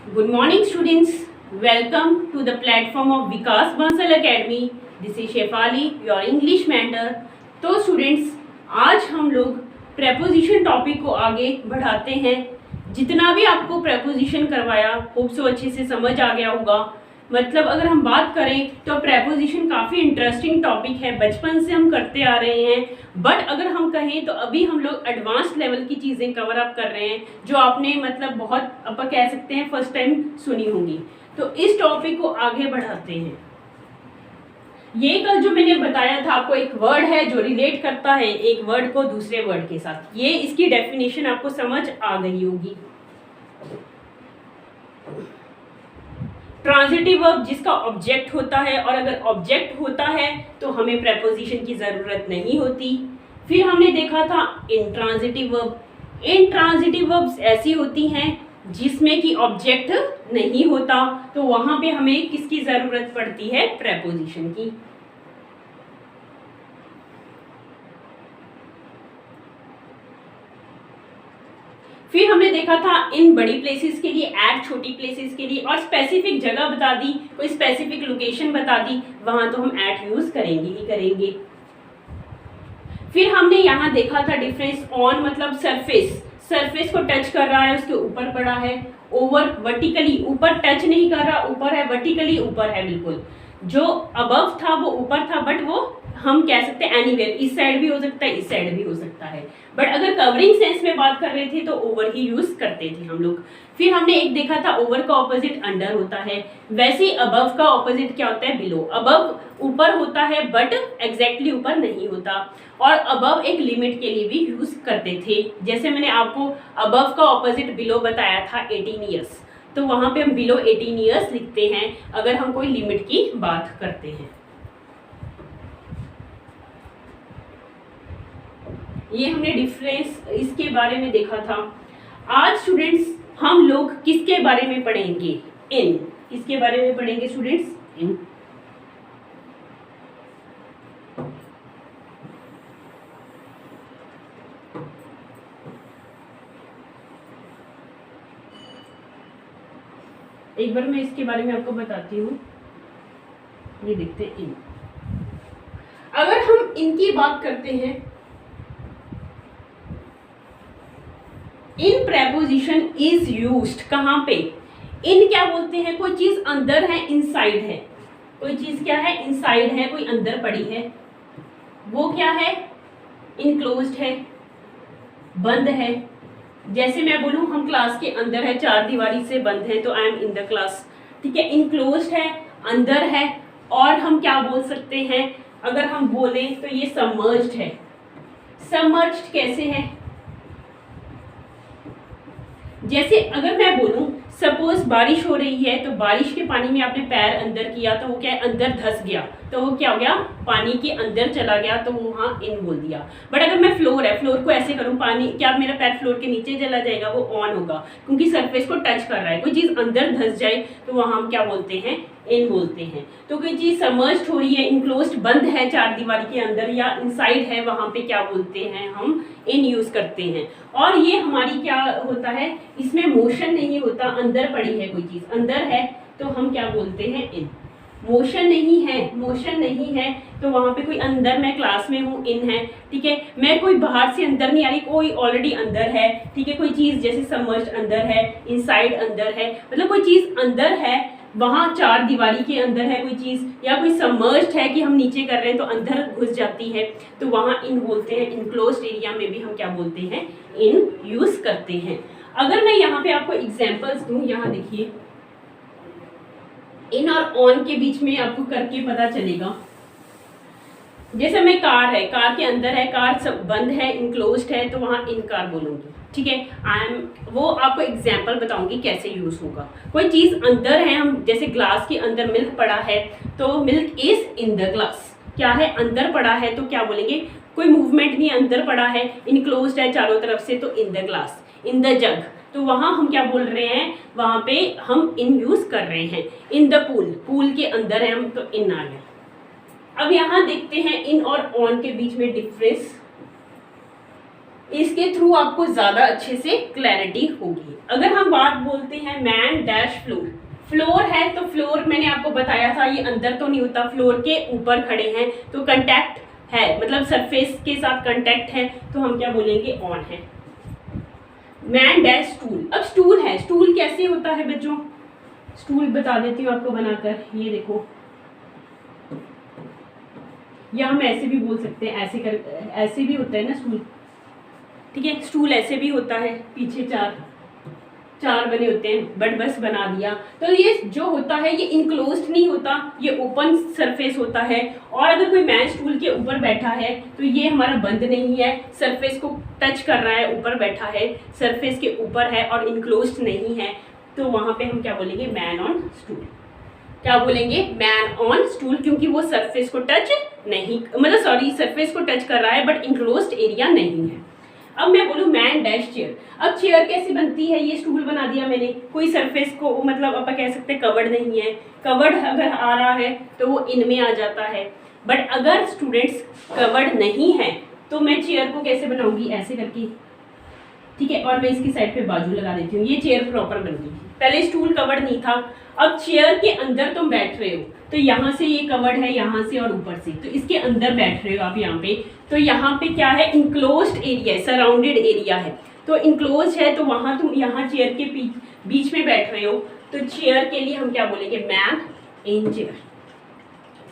Good morning, students. Welcome to the platform of Vikas Bansal Academy. This is Shefali, your English mentor. तो students, आज हम लोग preposition topic को आगे बढ़ाते हैं। जितना भी आपको प्रेपोजिशन करवाया होप सो अच्छे से समझ आ गया होगा। मतलब अगर हम बात करें तो प्रेपोजिशन काफ़ी इंटरेस्टिंग टॉपिक है, बचपन से हम करते आ रहे हैं। बट अगर हम कहें तो अभी हम लोग एडवांस लेवल की चीज़ें कवर अप कर रहे हैं जो आपने मतलब बहुत अपन कह सकते हैं फर्स्ट टाइम सुनी होंगी। तो इस टॉपिक को आगे बढ़ाते हैं। ये कल जो मैंने बताया था आपको, एक वर्ड है जो रिलेट करता है एक वर्ड को दूसरे वर्ड के साथ। ये इसकी डेफिनेशन आपको समझ आ गई होगी। ट्रांजिटिव वर्ब जिसका ऑब्जेक्ट होता है, और अगर ऑब्जेक्ट होता है तो हमें प्रेपोजिशन की ज़रूरत नहीं होती। फिर हमने देखा था इंट्रांजिटिव वर्ब। इंट्रांजिटिव वर्ब्स ऐसी होती हैं जिसमें कि ऑब्जेक्ट नहीं होता, तो वहां पे हमें किसकी ज़रूरत पड़ती है? प्रेपोजिशन की। फिर हमने देखा था इन बड़ी प्लेसेस के लिए एट, छोटी प्लेसेस के लिए, और स्पेसिफिक जगह बता दी, कोई स्पेसिफिक लोकेशन बता दी, वहां तो हम एट यूज करेंगे ही करेंगे। फिर हमने यहाँ देखा था डिफरेंस ऑन मतलब सरफेस, सरफेस को टच कर रहा है उसके ऊपर पड़ा है। ओवर वर्टिकली, ऊपर टच नहीं कर रहा, ऊपर है, वर्टिकली ऊपर है बिल्कुल। जो अबव था वो ऊपर था, बट वो हम कह सकते हैं एनीवेयर, इस साइड भी हो सकता है, इस साइड भी हो सकता है। बट अगर कवरिंग सेंस में बात कर रहे थे तो ओवर ही यूज करते थे हम लोग। फिर हमने एक देखा था ओवर का ऑपोजिट अंडर होता है, वैसे ही अबव का ऑपोजिट क्या होता है? बिलो। अबव ऊपर होता है बट एग्जैक्टली ऊपर नहीं होता। और अबव एक लिमिट के लिए भी यूज करते थे। जैसे मैंने आपको अबव का ऑपोजिट बिलो बताया था 18 ईयर्स, तो वहां पे हम बिलो 18 ईयर्स लिखते हैं अगर हम कोई लिमिट की बात करते हैं। ये हमने डिफरेंस इसके बारे में देखा था। आज स्टूडेंट्स हम लोग किसके बारे में पढ़ेंगे? इन। किसके बारे में पढ़ेंगे स्टूडेंट्स? इन। एक बार मैं इसके बारे में आपको बताती हूँ। ये देखते हैं इन। अगर हम इनकी बात करते हैं, इन प्रेपोजिशन इज यूज्ड कहाँ पे? इन क्या बोलते हैं? कोई चीज अंदर है, इनसाइड है। कोई चीज क्या है? इनसाइड है, कोई अंदर पड़ी है। वो क्या है? इनक्लोज्ड है, बंद है। जैसे मैं बोलूं हम क्लास के अंदर है, चार दीवारी से बंद है, तो I am in the class. ठीक है, इनक्लोज्ड है, अंदर है। और हम क्या बोल सकते हैं अगर हम बोलें तो ये सबमर्ज्ड है। सबमर्ज्ड कैसे है? जैसे अगर मैं बोलूं सपोज बारिश हो रही है, तो बारिश के पानी में आपने पैर अंदर किया तो वो क्या है? अंदर धंस गया, तो वो क्या हो गया? पानी के अंदर चला गया, तो वो वहाँ इन बोल दिया। बट अगर मैं फ्लोर है, फ्लोर को ऐसे करूँ, पानी क्या मेरा पैर फ्लोर के नीचे चला जाएगा? वो ऑन होगा, क्योंकि सरफेस को टच कर रहा है। कोई चीज़ अंदर धंस जाए तो वहाँ हम क्या बोलते हैं? इन बोलते हैं। तो कोई चीज़ सबमर्ज्ड हो रही है, इनक्लोज्ड बंद है चार दीवारी के अंदर, या इनसाइड है, वहाँ पे क्या बोलते हैं? हम इन यूज करते हैं। और ये हमारी क्या होता है? इसमें मोशन नहीं होता, अंदर पड़ी है कोई चीज़, अंदर है, तो हम क्या बोलते हैं? इन। मोशन नहीं है, मोशन नहीं है, तो वहाँ पे कोई अंदर, मैं क्लास में हूँ, इन है। ठीक है, मैं कोई बाहर से अंदर नहीं आ रही, कोई ऑलरेडी अंदर है। ठीक है, कोई चीज़ जैसे सबमर्ज्ड अंदर है, इनसाइड अंदर है, मतलब कोई चीज़ अंदर है, वहाँ चार दीवारी के अंदर है कोई चीज़, या कोई सबमर्ज्ड है कि हम नीचे कर रहे हैं तो अंदर घुस जाती है, तो वहाँ इन बोलते हैं। इनक्लोज्ड एरिया में भी हम क्या बोलते हैं? इन यूज करते हैं। अगर मैं यहाँ पे आपको एग्जांपल्स दूं, यहाँ देखिए, इन और ऑन के बीच में आपको करके पता चलेगा। जैसे मैं कार है, कार के अंदर है, कार सब बंद है, इनक्लोज्ड है, तो वहाँ इन कार बोलूंगी। ठीक है, आई एम, वो आपको एग्जाम्पल बताऊंगी कैसे यूज होगा। कोई चीज़ अंदर है, हम जैसे ग्लास के अंदर मिल्क पड़ा है, तो milk is in the glass. क्या है? अंदर पड़ा है, तो क्या बोलेंगे? कोई मूवमेंट नहीं, अंदर पड़ा है, इनक्लोज्ड है चारों तरफ से, तो in the glass. In the जग, तो वहाँ हम क्या बोल रहे हैं? वहाँ पे हम इन यूज कर रहे हैं। इन द पूल, पूल के अंदर है हम, तो इन आ गया। अब यहाँ देखते हैं इन और ऑन के बीच में डिफरेंस। इसके थ्रू आपको ज़्यादा अच्छे से क्लैरिटी होगी। अगर हम बात बोलते हैं मैन डैश फ्लोर, फ्लोर है तो फ्लोर मैंने आपको बताया था ये अंदर तो नहीं होता, फ्लोर के ऊपर खड़े हैं तो कंटैक्ट है, मतलब सरफेस के साथ कंटैक्ट है, तो हम क्या बोलेंगे, ऑन है। मैन डैश स्टूल, अब स्टूल है, स्टूल कैसे होता है बच्चों, स्टूल बता देती हूँ आपको बनाकर, ये देखो, या हम ऐसे भी बोल सकते हैं, ऐसे भी होता है ना स्टूल, ठीक है, स्टूल ऐसे भी होता है, पीछे चार बने होते हैं, बट बस बना दिया। तो ये जो होता है ये इनक्लोज्ड नहीं होता, ये ओपन सरफेस होता है। और अगर कोई मैन स्टूल के ऊपर बैठा है तो ये हमारा बंद नहीं है, सरफेस को टच कर रहा है, ऊपर बैठा है, सरफेस के ऊपर है और इनक्लोज्ड नहीं है, तो वहां पे हम क्या बोलेंगे, मैन ऑन स्टूल। क्या बोलेंगे, मैन ऑन स्टूल, क्योंकि वो सरफेस को टच नहीं, मतलब सॉरी, सरफेस को टच कर रहा है बट इनक्लोज्ड एरिया नहीं है। अब मैं बोलूँ मैन डैश चेयर, अब चेयर कैसे बनती है, ये स्टूल बना दिया मैंने, कोई सरफेस को, मतलब आप कह सकते हैं कवर्ड नहीं है, कवर्ड अगर आ रहा है तो वो इनमें आ जाता है, बट अगर स्टूडेंट्स कवर्ड नहीं है तो मैं चेयर को कैसे बनाऊंगी, ऐसे करके, ठीक है, और मैं इसकी साइड पे बाजू लगा देती हूँ, ये चेयर प्रॉपर बन गई। पहले स्टूल कवर्ड नहीं था, अब चेयर के अंदर तुम बैठ रहे हो तो यहाँ से ये कवर्ड है, यहाँ से और ऊपर से, तो इसके अंदर बैठ रहे हो आप यहाँ पे, तो यहाँ पे क्या है, इनक्लोज्ड एरिया है, सराउंडेड एरिया है, तो इनक्लोज है, तो वहाँ तुम यहाँ चेयर के बीच में बैठ रहे हो, तो चेयर के लिए हम क्या बोलेंगे, मैन इन चेयर।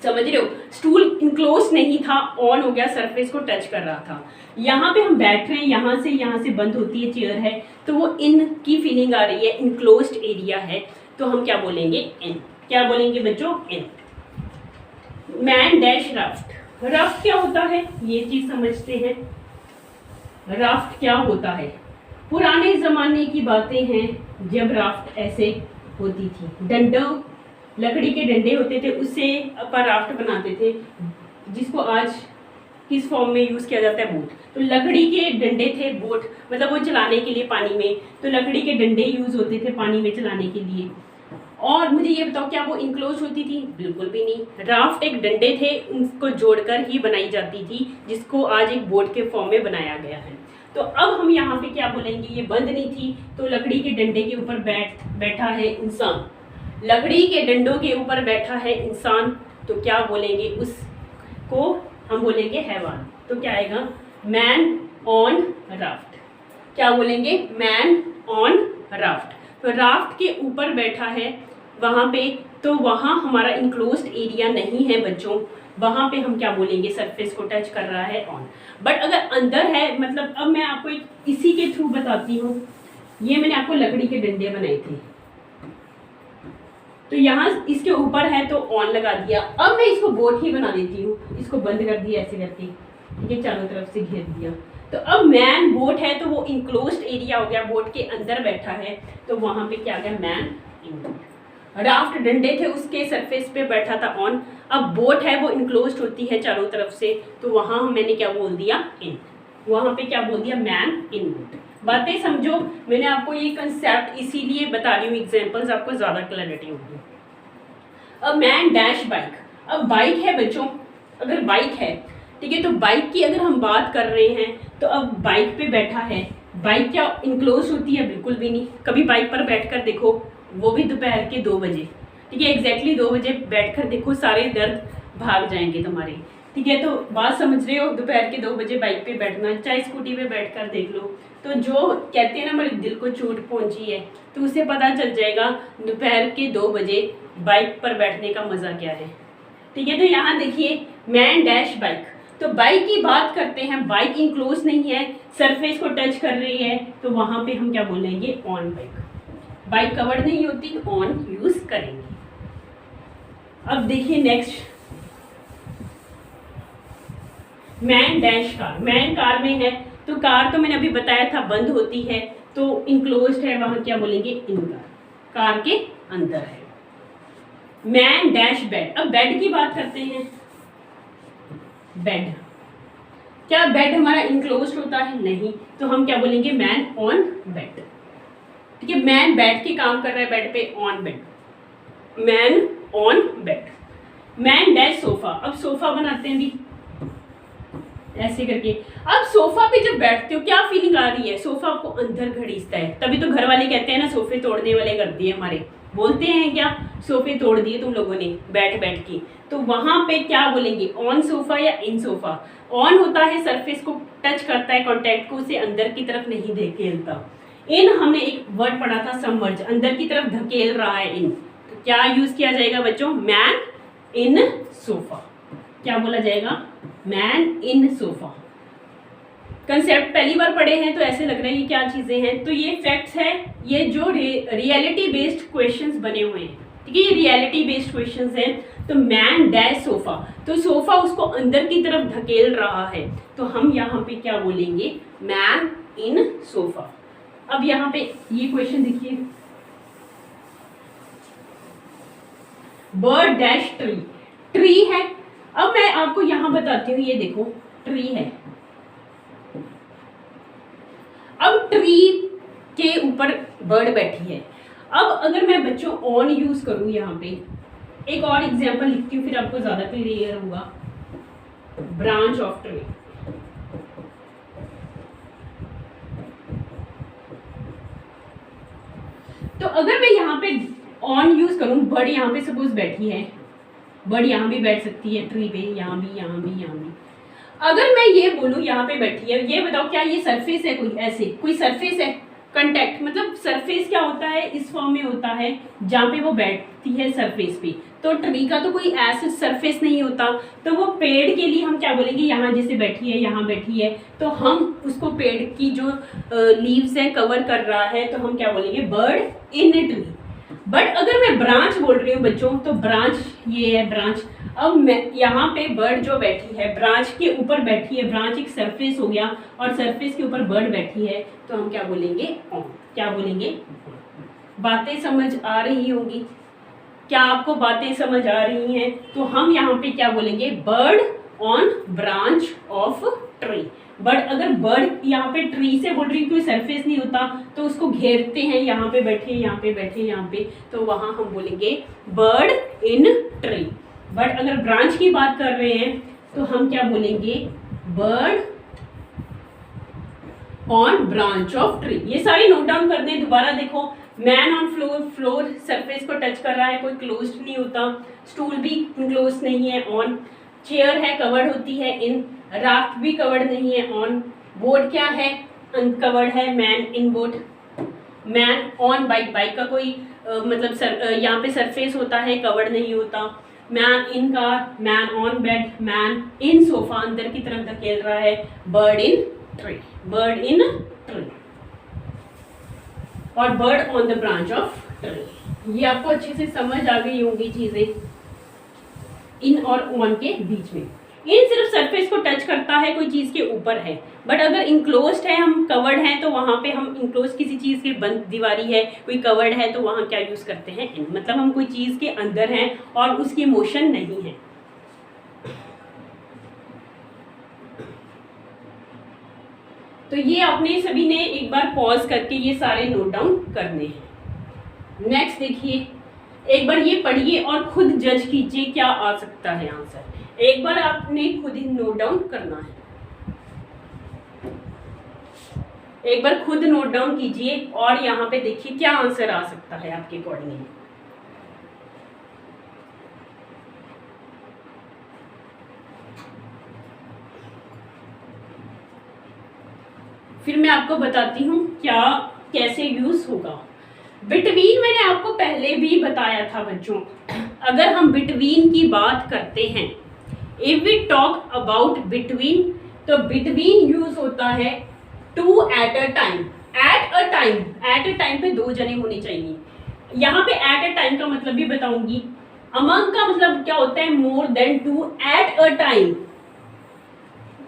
समझ रहे हो, स्टूल इनक्लोज नहीं था, ऑन हो गया, सरफेस को टच कर रहा था, यहाँ पे हम बैठ रहे हैं, यहाँ से बंद होती है चेयर है, तो वो इन की फीलिंग आ रही है, इनक्लोज्ड एरिया है, तो हम क्या बोलेंगे, इन। क्या बोलेंगे बच्चों, इन। मैन डैश राफ्ट, राफ्ट क्या होता है, ये चीज समझते हैं, राफ्ट क्या होता है। पुराने जमाने की बातें हैं जब राफ्ट ऐसे होती थी, डंडों, लकड़ी के डंडे होते थे, उससे अपन राफ्ट बनाते थे, जिसको आज किस फॉर्म में यूज किया जाता है, बोट। तो लकड़ी के डंडे थे, बोट मतलब वो चलाने के लिए पानी में, तो लकड़ी के डंडे यूज होते थे पानी में चलाने के लिए। और मुझे ये बताओ, क्या वो इनक्लोज होती थी, बिल्कुल भी नहीं। राफ्ट एक डंडे थे, उनको जोड़कर ही बनाई जाती थी, जिसको आज एक बोट के फॉर्म में बनाया गया है। तो अब हम यहाँ पे क्या बोलेंगे, ये बंद नहीं थी, तो लकड़ी के डंडे के ऊपर बैठा है इंसान, लकड़ी के डंडों के ऊपर बैठा है इंसान, तो क्या बोलेंगे, उसको हम बोलेंगे हैवान। तो क्या आएगा, मैन ऑन राफ्ट। क्या बोलेंगे, मैन ऑन राफ्ट। तो राफ्ट के ऊपर बैठा है वहाँ पे, तो वहाँ हमारा इनक्लोज्ड एरिया नहीं है बच्चों, वहाँ पे हम क्या बोलेंगे, सरफेस को टच कर रहा है, ऑन। बट अगर अंदर है, मतलब अब मैं आपको इसी के थ्रू बताती हूँ, ये मैंने आपको लकड़ी के डंडे बनाए थे, तो यहाँ इसके ऊपर है तो ऑन लगा दिया। अब मैं इसको बोट ही बना देती हूँ, इसको बंद कर दिया ऐसे करके, ठीक है, चारों तरफ से घेर दिया, तो अब मैन बोट है तो वो इनक्लोज्ड एरिया हो गया, बोट के अंदर बैठा है, तो वहां पे क्या आ गया, मैन इन बोट। राफ्ट डंडे थे, उसके सरफेस पे बैठा था ऑन, अब बोट है वो इनक्लोज्ड होती है चारों तरफ से, तो वहां मैंने क्या बोल दिया, इन। वहां पे क्या बोल दिया, मैन इन बोट। बातें समझो, मैंने आपको ये कंसेप्ट इसीलिए बता रही हूँ, एग्जाम्पल्स आपको ज्यादा क्लैरिटी होगी। अब मैन डैश बाइक, अब बाइक है बच्चों, अगर बाइक है, ठीक है, तो बाइक की अगर हम बात कर रहे हैं, तो अब बाइक पे बैठा है, बाइक क्या इनक्लोज होती है, बिल्कुल भी नहीं। कभी बाइक पर बैठकर देखो, वो भी दोपहर के 2 बजे, ठीक है, एग्जैक्टली 2 बजे बैठकर देखो, सारे दर्द भाग जाएंगे तुम्हारे, ठीक है। तो बात समझ रहे हो, दोपहर के 2 बजे बाइक पे बैठना, चाहे स्कूटी पे बैठकर देख लो, तो जो कहते हैं ना हमारे दिल को चोट पहुंची है, तो उसे पता चल जाएगा दोपहर के 2 बजे बाइक पर बैठने का मजा क्या है, ठीक है। तो यहाँ देखिए, मैन डैश बाइक, तो बाइक की बात करते हैं, बाइक इनक्लोज नहीं है, सरफेस को टच कर रही है, तो वहां पे हम क्या बोलेंगे, ऑन बाइक। बाइक कवर्ड नहीं होती, ऑन यूज करेंगे। अब देखिए next, man dash car, man car में है, तो कार तो मैंने अभी बताया था बंद होती है, तो इनक्लोज्ड है, वहां क्या बोलेंगे, इन कार, कार के अंदर है। मैन डैश बेड, अब बेड की बात करते हैं, बेड, क्या बेड हमारा इनक्लोज्ड होता है, नहीं, तो हम क्या बोलेंगे, मैन ऑन बेड, ठीक है। मैन बैठ के काम कर रहा है बेड पे, on bed, man on bed. Man dash sofa, अब सोफा बनाते हैं भी, ऐसे करके। अब सोफा पे जब बैठते हो क्या फीलिंग आ रही है? सोफा आपको अंदर घड़ीसता है, तभी तो घर वाले कहते हैं ना सोफे तोड़ने वाले कर दिए हमारे, बोलते हैं क्या सोफे तोड़ दिए तुम लोगों ने बैठ बैठ के। तो वहां पे क्या बोलेंगे, ऑन सोफा या इन सोफा? ऑन होता है सरफेस को टच करता है, कॉन्टैक्ट को, उसे अंदर की तरफ नहीं धकेलता। इन हमने एक वर्ड पढ़ा था सबमर्ज, अंदर की तरफ धकेल रहा है इन, तो क्या यूज किया जाएगा बच्चों? Man in sofa. क्या बोला जाएगा? Man in sofa. कंसेप्ट पहली बार पढ़े हैं तो ऐसे लग रहा है ये क्या चीजें हैं, तो ये फैक्ट्स है, ये जो रियलिटी बेस्ड क्वेश्चंस बने हुए हैं, ठीक है, ये रियलिटी बेस्ड क्वेश्चंस हैं। तो मैन डैश सोफा, तो सोफा उसको अंदर की तरफ धकेल रहा है, तो हम यहाँ पे क्या बोलेंगे? Man in sofa. अब यहाँ पे ये क्वेश्चन देखिए, बर्ड डैश ट्री, ट्री है। अब मैं आपको यहां बताती हूँ, ये देखो ट्री है। अब ट्री के ऊपर बर्ड बैठी है। अब अगर मैं बच्चों ऑन यूज करूं, यहाँ पे एक और एग्जांपल लिखती हूँ, फिर आपको ज्यादा क्लियर होगा। ब्रांच ऑफ ट्री, तो अगर मैं यहाँ पे ऑन यूज करूं, बर्ड यहाँ पे सपोज बैठी है, बर्ड यहाँ भी बैठ सकती है ट्री पे, यहाँ भी, यहाँ भी, यहाँ भी। अगर मैं ये बोलूं यहाँ पे बैठी है, ये बताओ क्या ये सरफेस है? कोई ऐसे कोई सरफेस है? कंटेक्ट मतलब सरफेस क्या होता है, इस फॉर्म में होता है जहाँ पे वो बैठती है सरफेस पे। तो ट्री का तो कोई ऐसा सरफेस नहीं होता, तो वो पेड़ के लिए हम क्या बोलेंगे? यहाँ जैसे बैठी है, यहाँ बैठी है, तो हम उसको पेड़ की जो लीव्स है कवर कर रहा है, तो हम क्या बोलेंगे? Bird in tree. बट अगर मैं ब्रांच बोल रही हूँ बच्चों, तो ब्रांच ये है ब्रांच। अब मैं यहाँ पे बर्ड जो बैठी है ब्रांच के ऊपर बैठी है, ब्रांच एक सरफेस हो गया और सरफेस के ऊपर बर्ड बैठी है, तो हम क्या बोलेंगे? ऑन। क्या बोलेंगे? बातें समझ आ रही होंगी? क्या आपको बातें समझ आ रही हैं? तो हम यहाँ पे क्या बोलेंगे? Bird on branch of tree. But अगर बर्ड यहाँ पे ट्री से बोल रही हूँ, कोई सरफेस नहीं होता, तो उसको घेरते हैं, यहाँ पे बैठे, यहाँ पे बैठे, यहाँ पे, तो वहां हम बोलेंगे बर्ड इन ट्री। बट अगर ब्रांच की बात कर रहे हैं तो हम क्या बोलेंगे? Bird on branch of tree. ये सारे नोट डाउन कर दें। दोबारा देखो, man on floor, floor surface को टच कर रहा है, कोई क्लोज्ड नहीं होता, स्टूल भी क्लोज नहीं है, ऑन। चेयर है कवर्ड होती है, इन। राफ्ट भी कवर्ड नहीं है, ऑन। बोट क्या है? अनकवर्ड है, man in boat. Man on bike, bike का कोई मतलब यहाँ पे सरफेस होता है, कवर्ड नहीं होता। Man in car, man on bed, man in sofa, अंदर की तरफ धकेल रहा है, bird in tree, bird in tree. और bird on the branch of tree. ये आपको अच्छे से समझ आ गई होंगी चीजें इन और ऑन के बीच में। इन सिर्फ सरफेस को टच करता है, कोई चीज के ऊपर है। बट अगर इनक्लोज्ड है, हम कवर्ड हैं, तो वहां पे हम इनक्लोज किसी चीज के बंद दीवारी है, कोई कवर्ड है, तो वहां क्या यूज करते हैं? इन। मतलब हम कोई चीज के अंदर हैं और उसकी मोशन नहीं है। तो ये आपने सभी ने एक बार पॉज करके ये सारे नोट डाउन करने हैं। नेक्स्ट देखिए, एक बार ये पढ़िए और खुद जज कीजिए क्या आ सकता है आंसर। एक बार आपने खुद ही नोट डाउन करना है, एक बार खुद नोट डाउन कीजिए और यहाँ पे देखिए क्या आंसर आ सकता है आपके अकॉर्डिंग। फिर मैं आपको बताती हूँ क्या कैसे यूज होगा। बिटवीन मैंने आपको पहले भी बताया था बच्चों, अगर हम बिटवीन की बात करते हैं, if we talk about between, तो बिटवीन यूज होता है two at a time. At a time, at a time पे दो जने होने चाहिए। यहाँ पे एट अ टाइम का मतलब भी बताऊंगी। अमंग का मतलब क्या होता है? More than two at a time.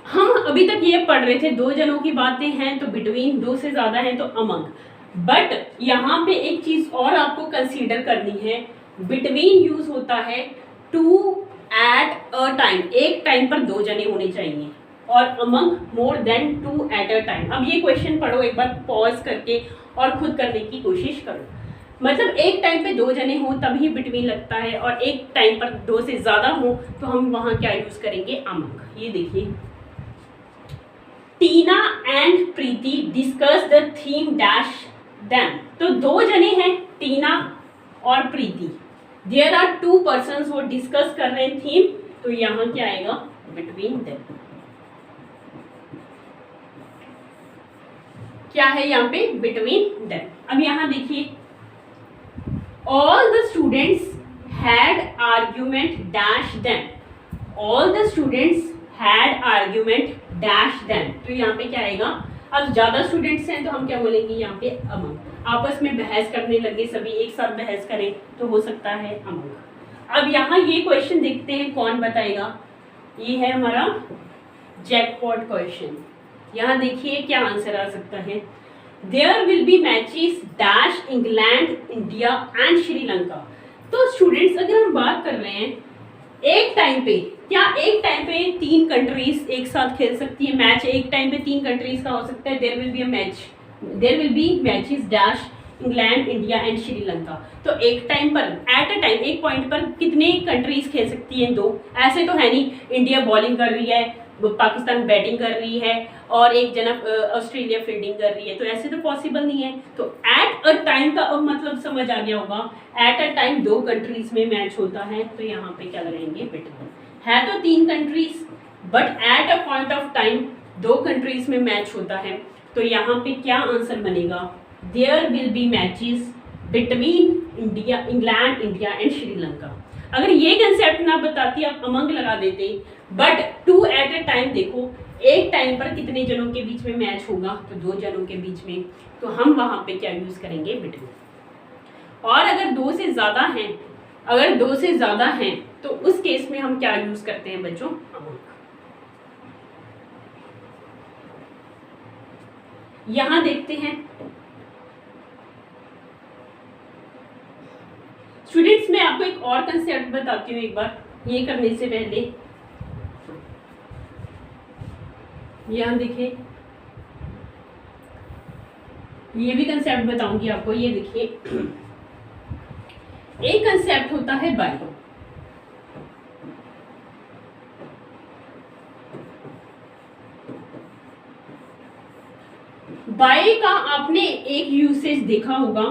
हम अभी तक ये पढ़ रहे थे दो जनों की बातें हैं तो बिटवीन, दो से ज्यादा हैं तो अमंग। बट यहाँ पे एक चीज और आपको कंसीडर करनी है, बिटवीन यूज होता है टू एट अ टाइम, एक टाइम पर दो जने होने चाहिए, और among more than two at a time. अब ये क्वेश्चन पढ़ो एक बार पॉज करके और खुद करने की कोशिश करो। मतलब एक टाइम पे दो जने हो तभी बिटवीन लगता है, और एक टाइम पर दो से ज्यादा हो तो हम वहां क्या यूज करेंगे? अमंग। ये देखिए, Tina and Preeti discuss the theme dash them. तो दो जने हैं, टीना और Preeti. There are two persons वो डिस्कस कर रहे हैं थीम, तो यहां क्या आएगा, बिटवीन देम। क्या है यहाँ पे, बिटवीन देम। अब यहां देखिए, all the students had argument dash them. All the students had argument dash them. तो यहाँ पे क्या आएगा, अब ज्यादा स्टूडेंट्स हैं तो हम क्या बोलेंगे यहाँ पे, अमंग। आपस में बहस करने लगे, सभी एक साथ बहस करें तो हो सकता है अमंग। अब यहाँ ये क्वेश्चन देखते हैं, कौन बताएगा। ये है हमारा जैकपॉट क्वेश्चन। यहाँ देखिए क्या आंसर आ सकता है। There will be matches dash England, India and Sri Lanka. तो स्टूडेंट्स अगर हम बात कर रहे हैं एक टाइम पे, क्या एक टाइम पे 3 कंट्रीज एक साथ खेल सकती है मैच? एक टाइम पे 3 कंट्रीज का हो सकता है। There will be a match, there will be matches dash England, India and Sri Lanka. तो एक टाइम पर, एट अ टाइम, एक पॉइंट पर कितने कंट्रीज खेल सकती हैं? 2। ऐसे तो है नहीं, इंडिया बॉलिंग कर रही है, पाकिस्तान बैटिंग कर रही है और एक जना ऑस्ट्रेलिया फील्डिंग कर रही है, तो ऐसे तो पॉसिबल नहीं है। तो एट अ टाइम का अब मतलब समझ आ गया होगा, एट अ टाइम 2 कंट्रीज में मैच होता है। तो यहाँ पे क्या लगाएंगे, बिटवीन। है तो 3 countries, but at a point of time 2 countries में मैच होता है। तो यहाँ पे क्या आंसर बनेगा, there will be matches between India, England, India and Sri Lanka. अगर ये कंसेप्ट ना बताती, आप अमंग लगा देते, बट 2 एट अ टाइम देखो, एक टाइम पर कितने जनों के बीच में मैच होगा, तो 2 जनों के बीच में, तो हम वहां पे क्या यूज करेंगे, बिटवीन। और अगर 2 से ज्यादा हैं, अगर 2 से ज्यादा हैं तो उस केस में हम क्या यूज करते हैं बच्चों, अमंग। यहां देखते हैं स्टूडेंट्स, मैं आपको एक और कंसेप्ट बताती हूँ एक बार, ये करने से पहले। यहाँ देखिए, ये भी कंसेप्ट बताऊंगी आपको। ये देखिए, एक कंसेप्ट होता है बाय। बाय का आपने एक यूसेज देखा होगा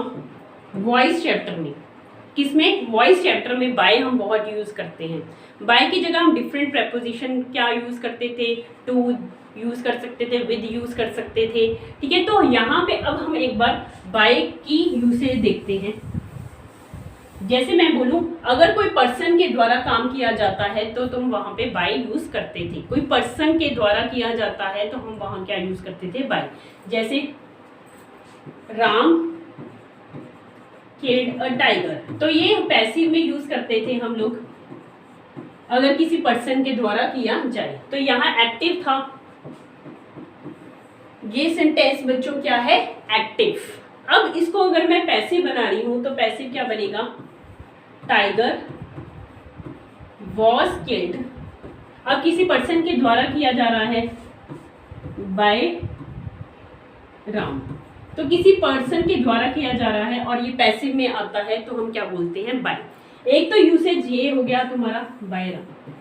वॉइस चैप्टर में। किसमें, वॉइस चैप्टर में बाय हम बहुत यूज करते हैं। बाय की जगह हम डिफरेंट प्रेपोजिशन क्या यूज करते थे, टू यूज कर सकते थे, विद यूज कर सकते थे, ठीक है। तो यहाँ पे अब हम एक बार बाय की यूसेज देखते हैं। जैसे मैं बोलूं, अगर कोई पर्सन के द्वारा काम किया जाता है तो तुम वहां पे बाय यूज करते थे। कोई पर्सन के द्वारा किया जाता है तो हम वहां क्या यूज करते थे, बाय। जैसे राम किल्ड अ टाइगर, तो ये पैसिव में यूज करते थे हम लोग अगर किसी पर्सन के द्वारा किया जाए। तो यहाँ एक्टिव था, ये सेंटेंस बच्चों क्या है, एक्टिव। अब इसको अगर मैं पैसिव बना रही हूं तो पैसिव क्या बनेगा, टाइगर वॉज किल्ड। अब किसी पर्सन के द्वारा किया जा रहा है, बाय राम। तो किसी पर्सन के द्वारा किया जा रहा है और ये पैसिव में आता है तो हम क्या बोलते हैं, बाय। एक तो यूसेज ये हो गया तुम्हारा बाय राम,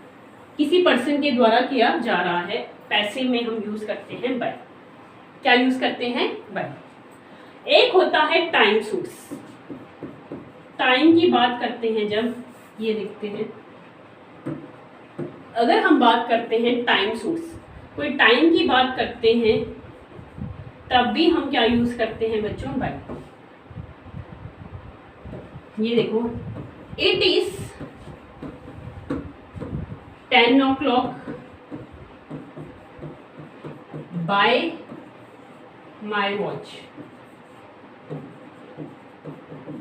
किसी पर्सन के द्वारा किया जा रहा है, पैसिव में हम यूज करते हैं बाय। क्या यूज करते हैं, बाय। एक होता है टाइम सूट्स। टाइम की बात करते हैं जब, ये देखते हैं, अगर हम बात करते हैं टाइम सूट्स, कोई टाइम की बात करते हैं तब भी हम क्या यूज करते हैं बच्चों, बाय। ये देखो, it is 10 o'clock by my watch.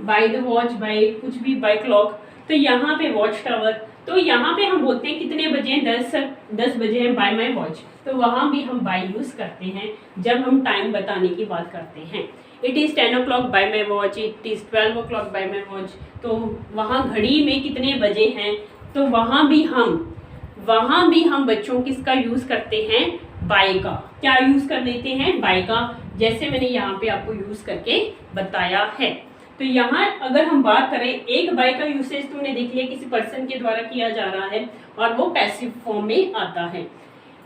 By the watch, by कुछ भी, बाय क्लॉक। तो यहाँ पे वॉच टावर, तो यहाँ पे हम बोलते हैं कितने बजे हैं, 10 बजे हैं, बाय माई वॉच। तो वहाँ भी हम बाय यूज करते हैं जब हम टाइम बताने की बात करते हैं। It is 10 o'clock by my watch, it is 12 o'clock by my watch. तो वहाँ घड़ी में कितने बजे हैं, तो वहाँ भी हम बच्चों किसका यूज करते हैं, बाय का। क्या यूज कर लेते हैं, बाय का, जैसे मैंने यहाँ पे आपको यूज करके बताया है। तो यहाँ अगर हम बात करें, एक बाय का यूसेज तुमने देख लिया, किसी पर्सन के द्वारा किया जा रहा है और वो पैसिव फॉर्म में आता है।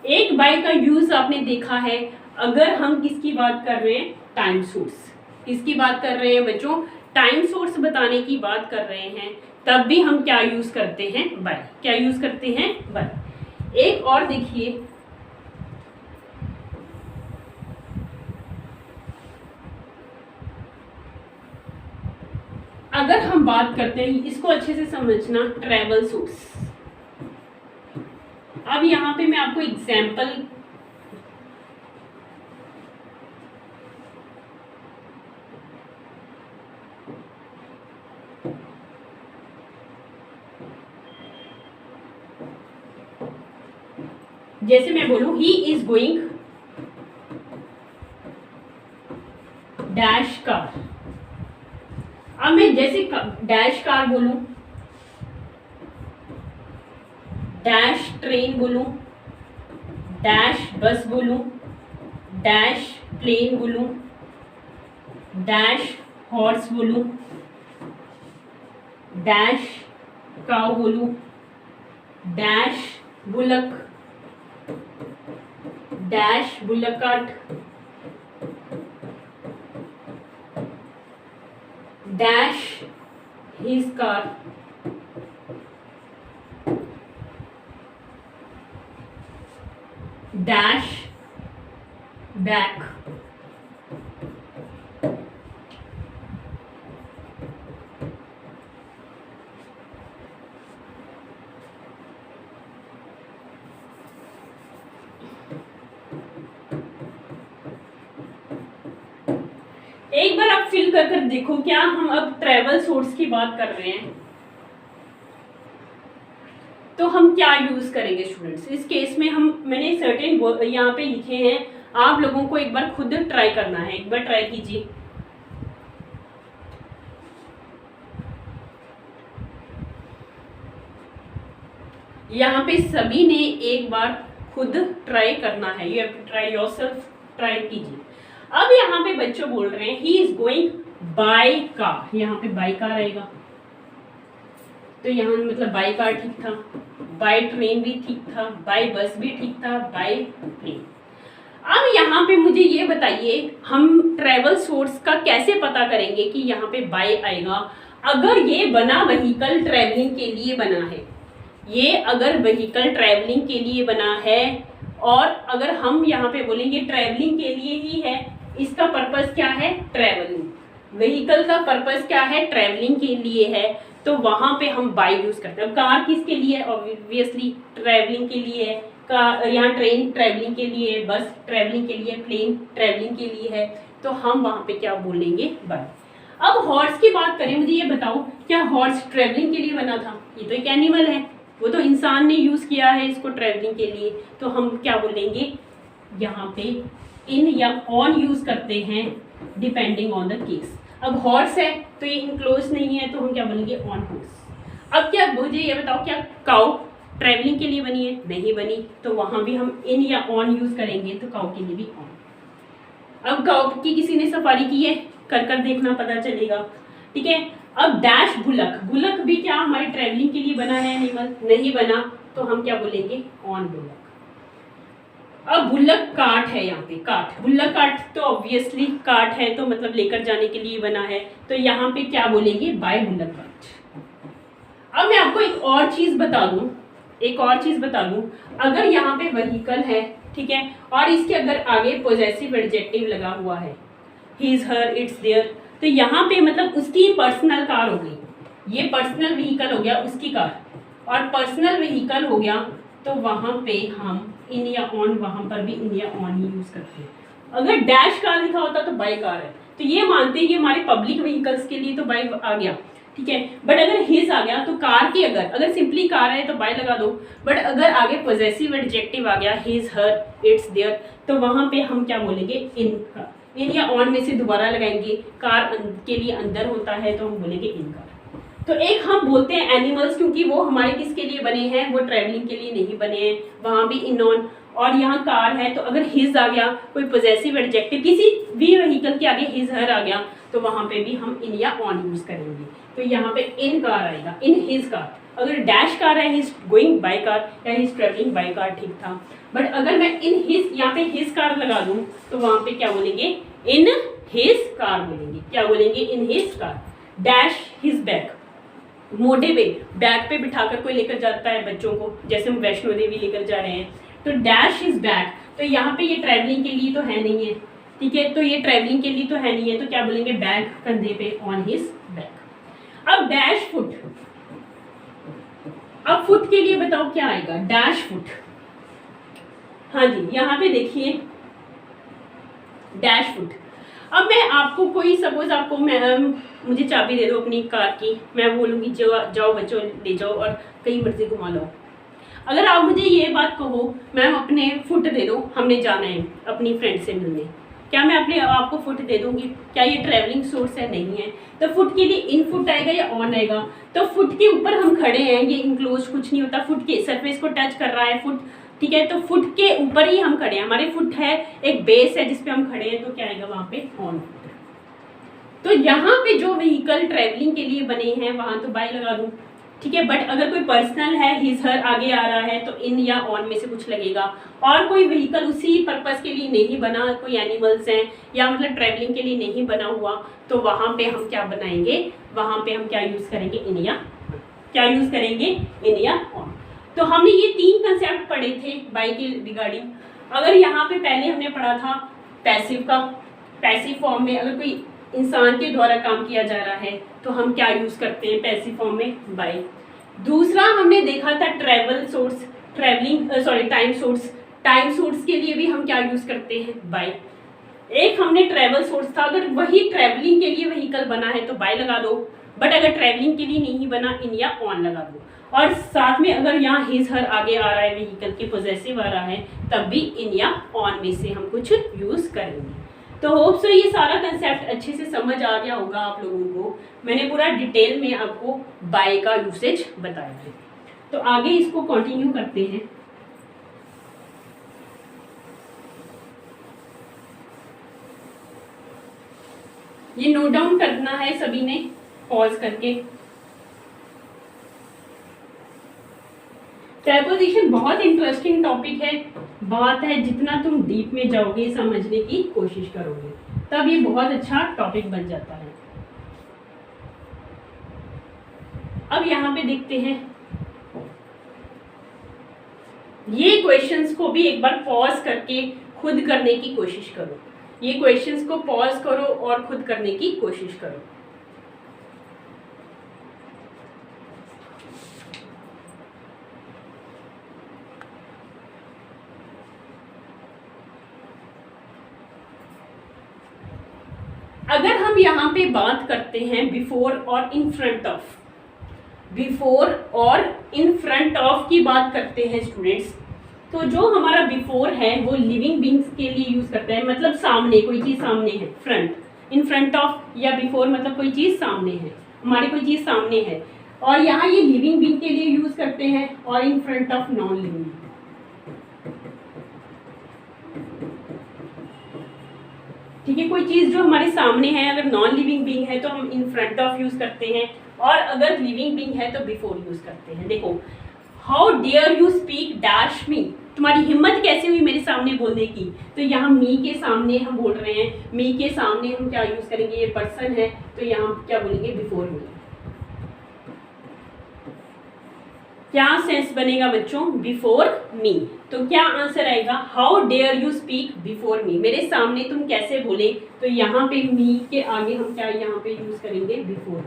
एक बाय का यूज आपने देखा है अगर हम किसकी बात कर रहे हैं, टाइम सोर्स। किसकी बात कर रहे हैं बच्चों, टाइम सोर्स बताने की बात कर रहे हैं, तब भी हम क्या यूज करते हैं, बाय। क्या यूज करते हैं, बाय। एक और देखिए, अगर हम बात करते हैं, इसको अच्छे से समझना, ट्रेवल सोर्स। अब यहां पे मैं आपको एग्जाम्पल जैसे मैं बोलूं ही इज गोइंग डैश कार। अब मैं जैसे डैश कार बोलूं, डैश ट्रेन बोलूं, डैश बस बोलूं, डैश प्लेन बोलूं, डैश हॉर्स बोलूं, डैश काउ बोलूं, dash bullock, dash bullock cart, dash his car, dash back. एक बार आप फिल कर कर देखो, क्या हम अब ट्रेवल सोर्स की बात कर रहे हैं तो हम क्या यूज करेंगे स्टूडेंट्स। इस केस में मैंने सर्टेन यहाँ पे लिखे हैं, आप लोगों को एक बार खुद ट्राई करना है, एक बार ट्राई कीजिए। यहाँ पे सभी ने एक बार खुद ट्राई करना है, you have to try yourself, try कीजिए। अब यहाँ पे बच्चों बोल रहे हैं he is going by car, यहाँ पे बाय कार आएगा, तो यहाँ मतलब बाय कार ठीक था, बाय ट्रेन भी ठीक था, बाय बस भी ठीक था, बाय प्लेन। अब यहाँ पे मुझे ये बताइए, हम ट्रेवल सोर्स का कैसे पता करेंगे कि यहाँ पे बाय आएगा। अगर ये बना व्हीकल ट्रेवलिंग के लिए बना है, ये अगर व्हीकल ट्रैवलिंग के लिए बना है, और अगर हम यहाँ पे बोलेंगे ट्रैवलिंग के लिए ही है, इसका पर्पस क्या है, ट्रैवलिंग, व्हीकल का पर्पस क्या है, ट्रैवलिंग के लिए है, तो वहां पे हम बाय यूज करते हैं। कार किसके लिए है, ऑब्वियसली ट्रैवलिंग के लिए है, यहाँ ट्रेन ट्रैवलिंग के लिए है, बस ट्रैवलिंग के लिए, प्लेन ट्रैवलिंग के लिए है, तो हम वहां पे क्या बोलेंगे, बाय। अब हॉर्स की बात करें, मुझे ये बताओ क्या हॉर्स ट्रैवलिंग के लिए बना था, ये तो एक एनिमल है, वो तो इंसान ने यूज किया है इसको ट्रैवलिंग के लिए, तो हम क्या बोलेंगे, यहाँ पे इन या ऑन यूज करते हैं डिपेंडिंग ऑन द केस। अब हॉर्स है तो ये इनक्लोज नहीं है, तो हम क्या बोलेंगे, ऑन हॉर्स। अब क्या मुझे ये बताओ, क्या काउ ट्रैवलिंग के लिए बनी है, नहीं बनी, तो वहां भी हम इन या ऑन यूज करेंगे, तो काउ के लिए भी ऑन। अब काउ की किसी ने सफारी की है, कर कर देखना पता चलेगा, ठीक है। अब डैश बुलक, बुलक भी क्या हमारे ट्रैवलिंग के लिए बना है एनिमल, नहीं बना, तो हम क्या बोलेंगे, ऑन बुलक। अब बुलक कार्ट है, यहाँ पे कार्ट, बुलक कार्ट तो ऑब्वियसली कार्ट है, तो मतलब लेकर जाने के लिए बना है, तो यहाँ पे क्या बोलेंगे, बाय बुलक कार्ट। अब मैं आपको एक और चीज बता दूं, एक और चीज बता दूं, अगर यहाँ पे व्हीकल है, ठीक है, और इसके अगर आगे पॉजेसिव एडजेक्टिव लगा हुआ है, हिज हर इट्स देयर, तो यहाँ पे मतलब उसकी पर्सनल कार हो गई, ये पर्सनल व्हीकल हो गया उसकी कार, और पर्सनल व्हीकल हो गया, तो वहां पे हम इन या ऑन, वहां पर भी इन या ऑन ही यूज करते हैं। अगर डैश कार लिखा होता तो बाय कार है, तो ये मानते हैं कि हमारे पब्लिक व्हीकल्स के लिए तो बाय आ गया, ठीक है। बट अगर हिज आ गया तो कार के अगर सिंपली कार है तो बाय लगा दो, बट अगर आगे पॉजेसिव एडजेक्टिव आ गया, हिज हर इट्स देयर, तो वहां पे हम क्या बोलेंगे, इन का। इन या ऑन में से दोबारा लगाएंगे, कार के लिए अंदर होता है तो हम बोलेंगे इन कार। तो एक हम बोलते हैं एनिमल्स, क्योंकि वो हमारे किसके लिए बने हैं, वो ट्रैवलिंग के लिए नहीं बने हैं, वहां भी इन ऑन। और यहाँ कार है, तो अगर हिज आ गया, कोई पॉजेसिव एडजेक्टिव किसी भी व्हीकल के आगे हिज हर आ गया, तो वहां पे भी हम इन या ऑन यूज करेंगे। तो यहाँ पे इन कार आएगा, इन हिज कार। अगर डैश कार है, हिज गोइंग बाय कार या हिज ट्रेवलिंग बाय कार, ठीक था। बट अगर मैं इन हिज यहाँ पे हिज कार लगा दूं तो वहां पे क्या बोलेंगे, इन हिज कार बोलेंगे। क्या बोलेंगे, in his car. Dash his bag, मोटे पे बैग पे बिठाकर कोई लेकर जाता है बच्चों को, जैसे हम वैष्णो देवी लेकर जा रहे हैं, तो डैश हिज बैग। तो यहाँ पे ये ट्रैवलिंग के लिए तो है नहीं है, ठीक है, तो ये ट्रैवलिंग के लिए तो है नहीं है, तो क्या बोलेंगे, बैग कंधे पे, ऑन हिज बैग। अब डैश फुट, अब फुट के लिए बताओ क्या आएगा, डैश फुट। हाँ जी, यहाँ पे देखिए डैश फुट। अब मैं आपको कोई सपोज आपको मुझे चाबी दे दो अपनी कार की, मैं बोलूँगी जाओ बच्चों ले जाओ और कहीं मर्जी घुमा लो। अगर आप मुझे ये बात कहो मैम अपने फुट दे दो, हमने जाना है अपनी फ्रेंड से मिलने, क्या मैं अपने आपको फुट दे दूंगी? क्या ये ट्रैवलिंग सोर्स है? नहीं है। तो फुट के लिए इन फुट आएगा या ऑन आएगा? तो फुट के ऊपर हम खड़े हैं, ये इंक्लोज कुछ नहीं होता, फुट के सरफेस को टच कर रहा है फुट, ठीक है, तो फुट के ऊपर ही हम खड़े हैं, हमारे फुट है एक बेस है जिसपे हम खड़े हैं, तो क्या आएगा वहां पे, ऑन। तो यहाँ पे जो व्हीकल ट्रैवलिंग के लिए बने हैं वहां तो बाय लगा दूं, ठीक है। बट अगर कोई पर्सनल है, हिज हर आगे आ रहा है, तो इन या ऑन में से कुछ लगेगा। और कोई व्हीकल उसी पर्पस के लिए नहीं बना, कोई एनिमल्स हैं या मतलब ट्रैवलिंग के लिए नहीं बना हुआ, तो वहां पे हम क्या बनाएंगे, वहां पे हम क्या यूज करेंगे, इन या, क्या यूज करेंगे, इन या ऑन। तो हमने ये 3 कंसेप्ट पढ़े थे बाय के रिगार्डिंग। अगर यहाँ पे पहले हमने पढ़ा था पैसिव का, पैसिव फॉर्म में अगर कोई इंसान के द्वारा काम किया जा रहा है तो हम क्या यूज करते हैं पैसिव फॉर्म में, बाय। दूसरा हमने देखा था travel source, time source, time source के लिए भी हम क्या यूज करते हैं, बाय। एक हमने ट्रैवल सोर्स था, अगर वही ट्रैवलिंग के लिए व्हीकल बना है तो बाय लगा दो, बट अगर ट्रैवलिंग के लिए नहीं बना, इन या ऑन लगा दो। और साथ में अगर यहाँ हिज हर आगे आ रहा है, व्हीकल के पॉजेसिव आ रहा है, तब भी इन या ऑन में से हम कुछ यूज करेंगे। तो होप सो ये सारा कंसेप्ट अच्छे से समझ आ गया होगा आप लोगों को। मैंने पूरा डिटेल में आपको बाय का यूसेज बताया है। तो आगे इसको कंटिन्यू करते हैं। ये नोट डाउन करना है सभी ने, पॉज करके। प्रेपोजिशन बहुत इंटरेस्टिंग टॉपिक है, बात है जितना तुम डीप में जाओगे समझने की कोशिश करोगे तब ये बहुत अच्छा टॉपिक बन जाता है। अब यहाँ पे देखते हैं, ये क्वेश्चंस को भी एक बार पॉज करके खुद करने की कोशिश करो। ये क्वेश्चंस को पॉज करो और खुद करने की कोशिश करो। अगर हम यहाँ पे बात करते हैं बिफोर और इन फ्रंट ऑफ, बिफोर और इन फ्रंट ऑफ की बात करते हैं स्टूडेंट्स, तो जो हमारा बिफोर है वो लिविंग बींग्स के लिए यूज करते हैं, मतलब सामने, कोई चीज सामने है, फ्रंट। इन फ्रंट ऑफ या बिफोर मतलब कोई चीज सामने है, हमारी कोई चीज सामने है, और यहाँ ये लिविंग बींग के लिए यूज करते हैं, और इन फ्रंट ऑफ नॉन लिविंग। ठीक है, कोई चीज जो हमारे सामने है, अगर नॉन लिविंग बीइंग है तो हम इन फ्रंट ऑफ यूज करते हैं, और अगर लिविंग बीइंग है तो बिफोर यूज करते हैं। देखो, how dare you speak dash me, तुम्हारी हिम्मत कैसे हुई मेरे सामने बोलने की, तो यहाँ मी के सामने हम बोल रहे हैं, मी के सामने हम क्या यूज करेंगे, ये पर्सन है तो यहाँ क्या बोलेंगे, बिफोर मी। क्या सेंस बनेगा बच्चों, बिफोर मी। तो क्या आंसर आएगा, how dare you speak before me, मेरे सामने तुम कैसे बोले, तो यहाँ पे मी के आगे हम क्या यहाँ पे यूज करेंगे, बिफोर।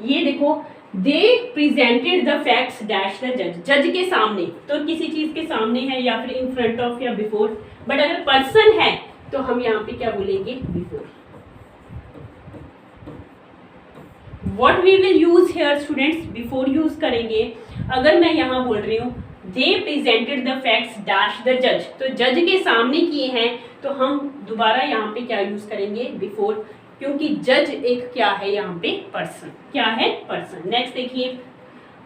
ये देखो, दे presented the facts dash the जज, जज के सामने, तो किसी चीज के सामने है या फिर इन फ्रंट ऑफ या बिफोर, बट अगर पर्सन है तो हम यहाँ पे क्या बोलेंगे, before. What we will use here students, before use करेंगे। अगर मैं यहाँ बोल रही हूँ they presented the facts dash the judge, तो जज के सामने किए हैं, तो हम दोबारा यहाँ पे क्या यूज करेंगे, before, क्योंकि जज एक क्या है यहाँ पे, पर्सन, क्या है, पर्सन। नेक्स्ट देखिए,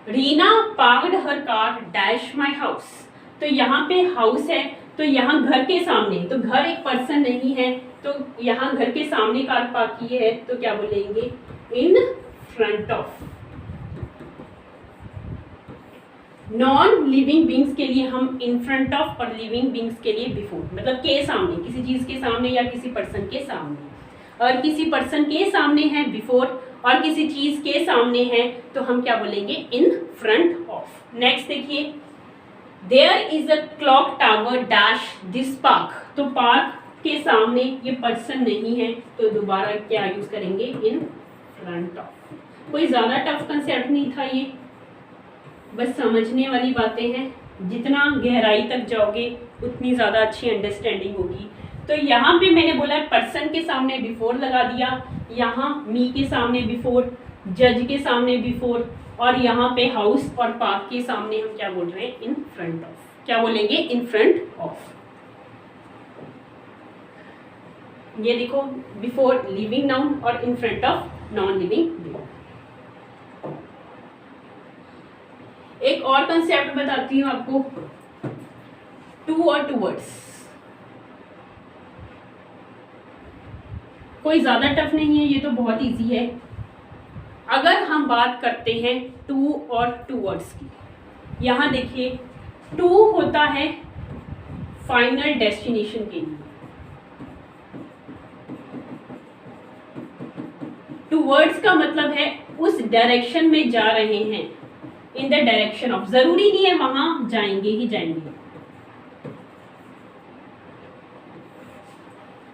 रीना पार्क्ड हर कार डैश माई हाउस। तो यहाँ पे हाउस है, तो यहाँ घर के सामने, तो घर एक पर्सन नहीं है, तो यहाँ घर के सामने कार पार्क की है, तो क्या बोलेंगे, in front of. Non living beings के लिए हम इन फ्रंट ऑफ, और लिविंग बींग्स के लिए बिफोर, मतलब के सामने, किसी चीज के सामने या किसी पर्सन के सामने। और किसी पर्सन के सामने है बिफोर, और किसी चीज के सामने है तो हम क्या बोलेंगे, इन फ्रंट ऑफ। नेक्स्ट देखिए, there is a clock tower dash this park. तो पार्क के सामने ये पर्सन नहीं है, तो दोबारा क्या यूज करेंगे, इन फ्रंट ऑफ। कोई ज्यादा टफ कंसेप्ट नहीं था ये, बस समझने वाली बातें हैं। जितना गहराई तक जाओगे उतनी ज़्यादा अच्छी अंडरस्टैंडिंग होगी। तो यहाँ पे मैंने बोला है पर्सन के सामने बिफोर लगा दिया, यहाँ मी के सामने बिफोर, जज के सामने बिफोर, और यहाँ पे हाउस और पार्क के सामने हम क्या बोल रहे हैं, इन फ्रंट ऑफ। क्या बोलेंगे, इन फ्रंट ऑफ। ये देखो, बिफोर लिविंग नाउन और इन front of non living noun. एक और कंसेप्ट बताती हूँ आपको, टू और टूवर्ड्स। कोई ज्यादा टफ नहीं है, ये तो बहुत इजी है। अगर हम बात करते हैं टू और टूवर्ड्स की, यहाँ देखिए, टू होता है फाइनल डेस्टिनेशन के लिए, टूवर्ड्स का मतलब है उस डायरेक्शन में जा रहे हैं, इन द डायरेक्शन ऑफ। जरूरी नहीं है वहां जाएंगे ही जाएंगे।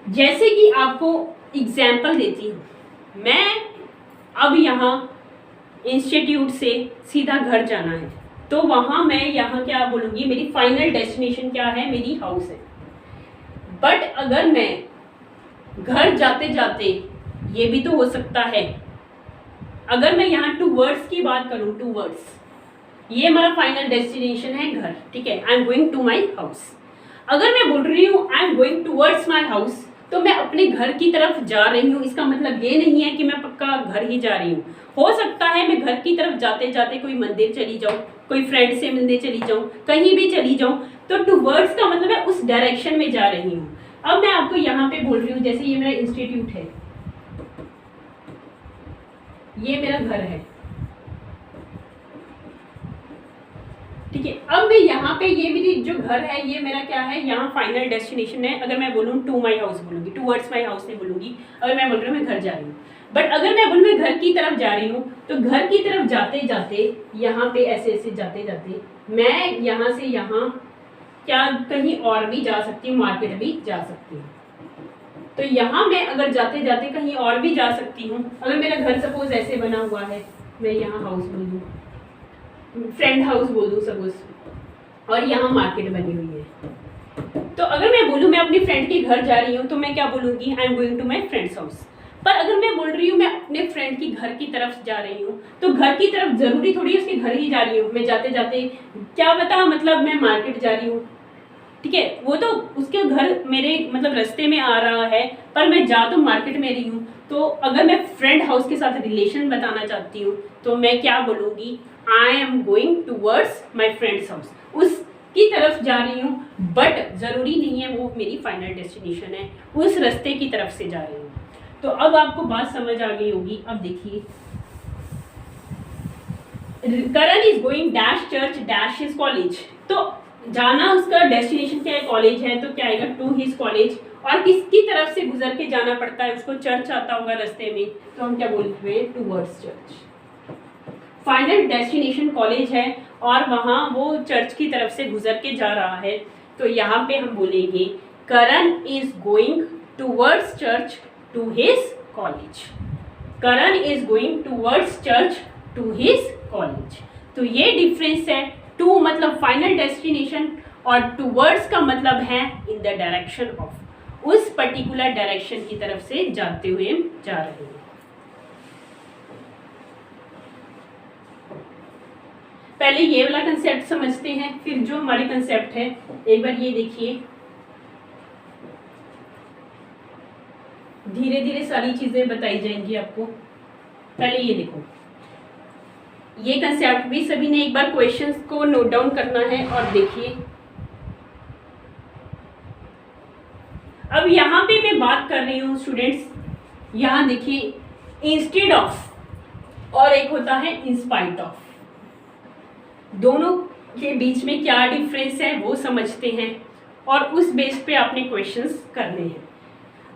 जैसे कि आपको एग्जाम्पल देती हूं, मैं अब यहाँ इंस्टीट्यूट से सीधा घर जाना है, तो वहां मैं यहाँ क्या बोलूंगी, मेरी फाइनल डेस्टिनेशन क्या है, मेरी हाउस है। बट अगर मैं घर जाते जाते, ये भी तो हो सकता है, अगर मैं यहाँ टूवर्ड्स की बात करूं, टूवर्ड्स, ये हमारा फाइनल डेस्टिनेशन है घर, ठीक है, I am going to my house. अगर मैं बोल रही हूँ I am going towards my house, तो मैं अपने घर की तरफ जा रही हूँ। इसका मतलब ये नहीं है कि मैं पक्का घर ही जा रही हूँ। हो सकता है मैं घर की तरफ जाते जाते कोई मंदिर चली जाऊँ, कोई फ्रेंड से मिलने चली जाऊँ, कहीं भी चली जाऊँ। तो टूवर्ड्स का मतलब है उस डायरेक्शन में जा रही हूँ। अब मैं आपको यहाँ पे बोल रही हूँ, जैसे ये मेरा इंस्टीट्यूट है, ये मेरा घर है, ठीक है। अब मैं यहाँ पे, ये मेरी जो घर है, ये मेरा क्या है, यहाँ फाइनल डेस्टिनेशन है। अगर मैं बोलूँ टू माई हाउस बोलूँगी, टूवर्ड्स माई हाउस नहीं बोलूँगी। अगर मैं बोल रही हूँ मैं घर जा रही हूँ, बट अगर मैं बोलूँ मैं घर की तरफ जा रही हूँ, तो घर की तरफ जाते जाते, यहाँ पे ऐसे ऐसे जाते जाते, मैं यहाँ से यहाँ क्या कहीं और भी जा सकती हूँ, मार्केट भी जा सकती हूँ। तो यहाँ मैं अगर जाते जाते कहीं और भी जा सकती हूँ। अगर मेरा घर सपोज ऐसे बना हुआ है, मैं यहाँ हाउस बोल दूँ, फ्रेंड हाउस बोल दूँ सपोज, और यहाँ मार्केट बनी हुई है, तो अगर मैं बोलूँ मैं अपनी फ्रेंड के घर जा रही हूँ, तो मैं क्या बोलूँगी, I am going to my friend's house. पर अगर मैं बोल रही हूँ मैं अपने फ्रेंड की घर की तरफ जा रही हूँ, तो घर की तरफ जरूरी थोड़ी उसके घर ही जा रही हूँ। मैं जाते जाते क्या पता, मतलब मैं मार्केट जा रही हूँ, ठीक है, वो तो उसके घर मेरे मतलब रास्ते में आ रहा है, पर मैं जा तो मार्केट में रही हूँ। तो अगर मैं फ्रेंड हाउस के साथ रिलेशन बताना चाहती हूँ, तो मैं क्या बोलूँगी, I am going towards my friend's house, उसकी तरफ जा रही हूँ, बट ज़रूरी नहीं है वो मेरी फाइनल डेस्टिनेशन है, उस रास्ते की तरफ से जा रही हूँ। तो अब आपको बात समझ आ गई होगी। अब देखिए, Karan is going dash church dash his college, तो जाना उसका डेस्टिनेशन क्या है, कॉलेज है, तो क्या आएगा, टू हिज कॉलेज। और किसकी तरफ से गुजर के जाना पड़ता है, उसको चर्च आता होगा रास्ते में, तो हम क्या बोलते हैं, towards church. Final destination college है और वहाँ वो चर्च की तरफ से गुजर के जा रहा है, तो यहाँ पे हम बोलेंगे Karan is going towards church to his college. Karan is going towards church to his college. तो ये डिफरेंस है, टू मतलब फाइनल डेस्टिनेशन और टूवर्ड्स का मतलब है इन द डायरेक्शन ऑफ, उस पर्टिकुलर डायरेक्शन की तरफ से जाते हुए जा रहे हैं। पहले ये वाला कंसेप्ट समझते हैं, फिर जो हमारे कंसेप्ट है, एक बार ये देखिए, धीरे धीरे सारी चीजें बताई जाएंगी आपको। पहले ये देखो, ये कंसेप्ट भी सभी ने एक बार क्वेश्चंस को नोट डाउन करना है। और देखिए अब यहाँ पे मैं बात कर रही हूँ स्टूडेंट्स, यहाँ देखिए इंस्टेड ऑफ और एक होता है इंस्पाइट ऑफ, दोनों के बीच में क्या डिफरेंस है वो समझते हैं और उस बेस पे आपने क्वेश्चंस करने हैं।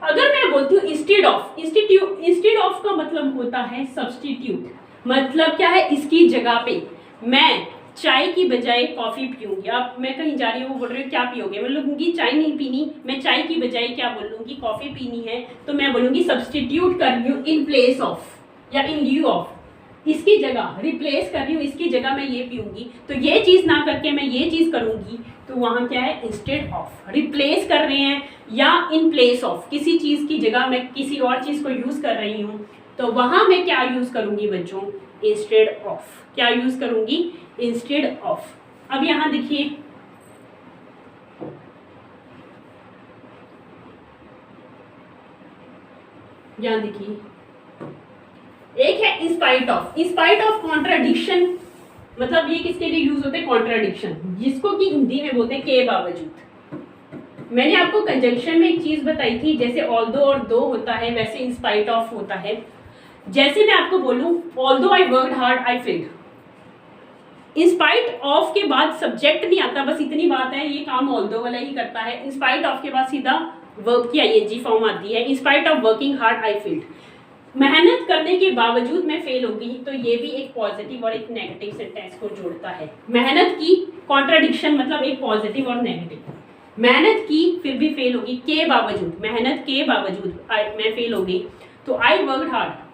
अगर मैं बोलती हूँ इंस्टेड ऑफ, इंस्टेड ऑफ का मतलब होता है सब्स्टिट्यूट, मतलब क्या है, इसकी जगह पे मैं चाय की बजाय कॉफी पीऊंगी। अब मैं कहीं जा रही हूँ, वो बोल रही हूँ क्या पियोगे, मैं बोलूँगी चाय नहीं पीनी, मैं चाय की बजाय क्या बोलूँगी, कॉफी पीनी है, तो मैं बोलूँगी सब्स्टिट्यूट कर रही हूँ इन प्लेस ऑफ या इन ल्यू ऑफ, इसकी जगह रिप्लेस कर रही हूँ, इसकी जगह मैं ये पीऊंगी। तो ये चीज़ ना करके मैं ये चीज़ करूँगी, तो वहाँ क्या है, इंस्टेड ऑफ, रिप्लेस कर रहे हैं या इन प्लेस ऑफ, किसी चीज़ की जगह मैं किसी और चीज़ को यूज़ कर रही हूँ, तो वहाँ मैं क्या यूज़ करूँगी बच्चों, इंस्टेड ऑफ। क्या यूज़ करूँगी, इंस्टेड ऑफ। अब यहाँ देखिए यहाँ देखिए एक है in spite of. In spite of contradiction, मतलब ये किसके लिए यूज होते हैं, कॉन्ट्राडिक्शन, जिसको कि हिंदी में बोलते हैं के बावजूद। मैंने आपको कंजंक्शन में एक चीज बताई थी, जैसे ऑल्दो और दो होता है वैसे इंस्पाइट ऑफ होता है। जैसे मैं आपको बोलूं although I worked hard I failed, in spite of के बाद सब्जेक्ट नहीं आता, बस इतनी बात है, ये काम ऑल्दो वाला ही करता है। इंस्पाइट ऑफ के बाद सीधा वर्ब की आईएनजी फॉर्म आती है, in spite of working hard I failed, मेहनत करने के बावजूद मैं फेल हो गई। तो ये भी एक पॉजिटिव और एक नेगेटिव सेंटेंस को जोड़ता है। मेहनत की, कॉन्ट्राडिक्शन मतलब एक पॉजिटिव और नेगेटिव, मेहनत की फिर भी फेल होगी, के बावजूद, मेहनत के बावजूद मैं फेल हो गई, तो I worked hard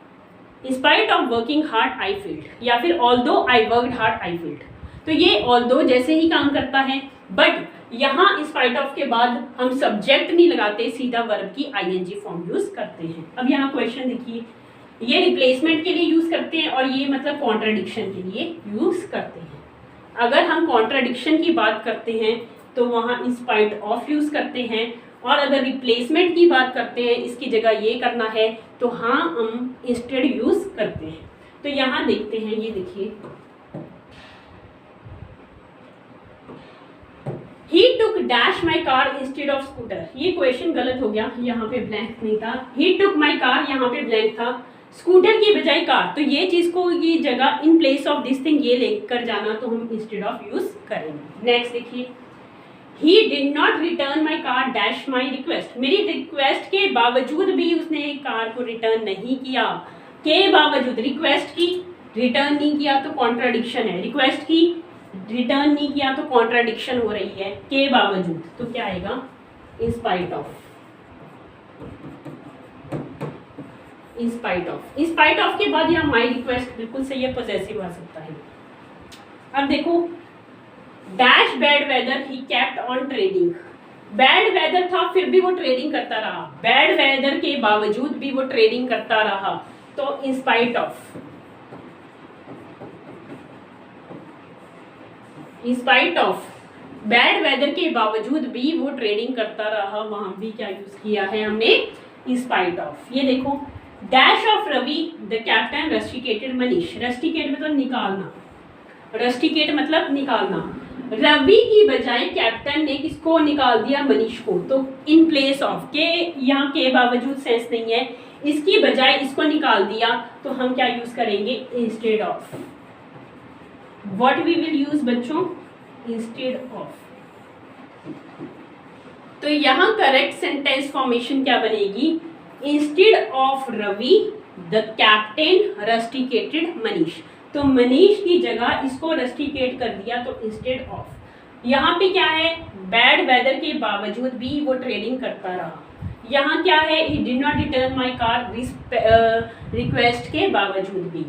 in spite of working hard I failed, या फिर although I worked hard I failed. तो ये ऑल्दो जैसे ही काम करता है, बट यहाँ इंस्पाइट ऑफ के बाद हम सब्जेक्ट नहीं लगाते, सीधा वर्ब की आईएनजी फॉर्म यूज करते हैं। अब यहाँ क्वेश्चन देखिए, ये रिप्लेसमेंट के लिए यूज करते हैं और ये मतलब कॉन्ट्राडिक्शन के लिए यूज करते हैं। अगर हम कॉन्ट्राडिक्शन की बात करते हैं तो वहाँ इंस्पाइट ऑफ यूज करते हैं, और अगर रिप्लेसमेंट की बात करते हैं, इसकी जगह ये करना है, तो हाँ हम इंस्टेड यूज करते हैं। तो यहाँ देखते हैं, ये देखिए He took dash my car instead of scooter। ये क्वेश्चन गलत हो गया, यहाँ पे ब्लैंक नहीं था, He took my car यहाँ पे ब्लैंक था, स्कूटर की बजाय कार, तो ये चीज को ये जगह in place of this thing ये लेकर जाना, तो हम इंस्टेड ऑफ यूज करेंगे। नेक्स्ट देखिए, He did not return my car dash my request। मेरी रिक्वेस्ट के बावजूद भी उसने कार को रिटर्न नहीं किया, के बावजूद, रिक्वेस्ट की रिटर्न नहीं किया तो कॉन्ट्राडिक्शन है, रिक्वेस्ट की रिटर्न नहीं किया तो कॉन्ट्राडिक्शन हो रही है, के बावजूद, तो क्या आएगा, in spite of. In spite of, in spite of के बाद यहाँ माई रिक्वेस्ट बिल्कुल सही है, पॉसेसिव आ सकता है। अब देखो dash bad weather he kept on trading, bad weather था फिर भी वो ट्रेडिंग करता रहा, बैड वेदर के बावजूद भी वो ट्रेडिंग करता रहा, तो in spite of. In spite of bad weather के बावजूद भी वो ट्रेडिंग करता रहा, वहां भी क्या यूज किया है हमने, इंस्पाइट ऑफ। ये देखो dash of Ravi the captain rusticated Manish, rusticate मतलब निकालना, रस्टिकेट मतलब निकालना, रवि की बजाय कैप्टन ने किसको निकाल दिया, मनीष को, तो इन प्लेस ऑफ, के यहाँ के बावजूद सेंस नहीं है, इसकी बजाय इसको निकाल दिया, तो हम क्या यूज करेंगे, instead of. What we will use बच्चों, इंस्टेड ऑफ। तो यहाँ करेक्ट सेंटेंस फॉर्मेशन क्या बनेगी, instead of Ravi the captain rusticated Manish, तो मनीष की जगह इसको रस्टिकेट कर दिया, तो इंस्टेड ऑफ। यहाँ पे क्या है, बैड वेदर के बावजूद भी वो ट्रेडिंग करता रहा, यहाँ क्या है, he did not return my car request के बावजूद भी,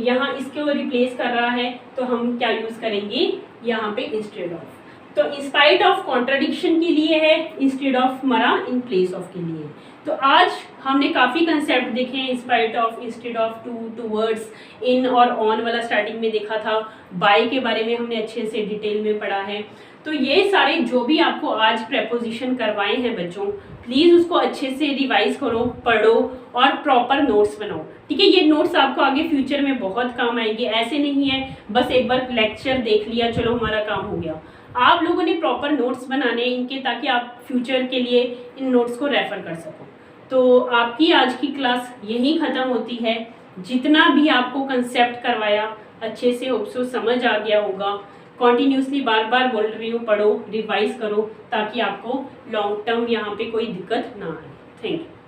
यहाँ इसको रिप्लेस कर रहा है, तो हम क्या यूज करेंगे, यहाँ पे इंस्टेड ऑफ। तो इंस्पाइट ऑफ कॉन्ट्राडिक्शन के लिए है, इंस्टेड ऑफ मरा इन प्लेस ऑफ के लिए। तो आज हमने काफ़ी कंसेप्ट देखे हैं, in spite of, instead of, to, towards, in और ऑन वाला स्टार्टिंग में देखा था। बाय के बारे में हमने अच्छे से डिटेल में पढ़ा है। तो ये सारे जो भी आपको आज प्रेपोजिशन करवाए हैं बच्चों, प्लीज़ उसको अच्छे से रिवाइज करो, पढ़ो और प्रॉपर नोट्स बनाओ, ठीक है। ये नोट्स आपको आगे फ्यूचर में बहुत काम आएंगे। ऐसे नहीं है बस एक बार लेक्चर देख लिया चलो हमारा काम हो गया। आप लोगों ने प्रॉपर नोट्स बनाने हैं इनके, ताकि आप फ्यूचर के लिए इन नोट्स को रेफर कर सको। तो आपकी आज की क्लास यहीं ख़त्म होती है। जितना भी आपको कंसेप्ट करवाया अच्छे से होप्सो समझ आ गया होगा। कॉन्टीन्यूसली बार बार बोल रही हूँ, पढ़ो, रिवाइज करो, ताकि आपको लॉन्ग टर्म यहाँ पे कोई दिक्कत ना आए। Thank you.